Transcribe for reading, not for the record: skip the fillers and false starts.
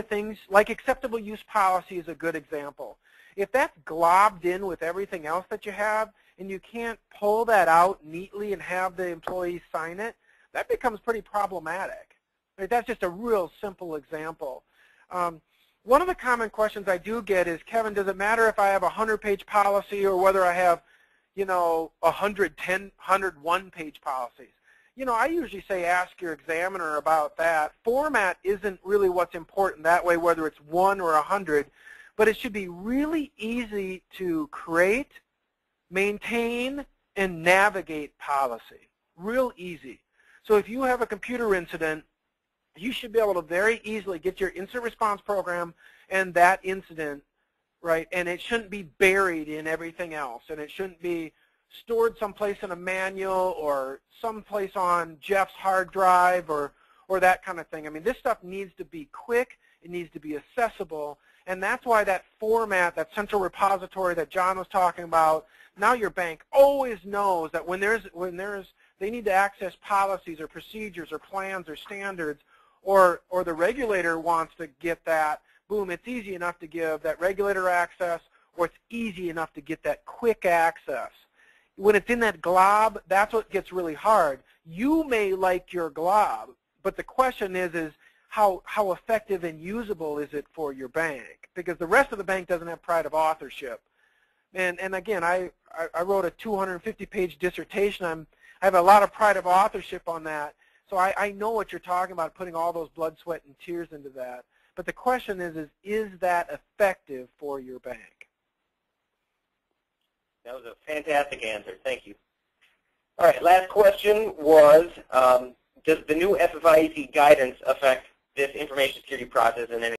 things like acceptable use policy is a good example. If that's globbed in with everything else that you have and you can't pull that out neatly and have the employees sign it, that becomes pretty problematic. Right? That's just a real simple example. One of the common questions I do get is, Kevin, does it matter if I have a 100-page policy or whether I have, 101-page policies? I usually say ask your examiner about that. Format isn't really what's important that way, whether it's 1 or 100, but it should be really easy to create, maintain, and navigate policy. Real easy. So if you have a computer incident, you should be able to very easily get your incident response program and that incident, right? And it shouldn't be buried in everything else, and it shouldn't be stored someplace in a manual or someplace on Jeff's hard drive or that kind of thing. I mean, this stuff needs to be quick. It needs to be accessible, and that's why that format, that central repository that John was talking about, now your bank always knows that when they need to access policies or procedures or plans or standards, or the regulator wants to get that, boom, it's easy enough to give that regulator access, or it's easy enough to get that quick access. When it's in that glob, that's what gets really hard. You may like your glob, but the question is how effective and usable is it for your bank? Because the rest of the bank doesn't have pride of authorship. And again, I wrote a 250-page dissertation. I have a lot of pride of authorship on that. So I know what you're talking about, putting all those blood, sweat, and tears into that. But the question is that effective for your bank? That was a fantastic answer. Thank you. All right, last question was, does the new FFIEC guidance affect this information security process in any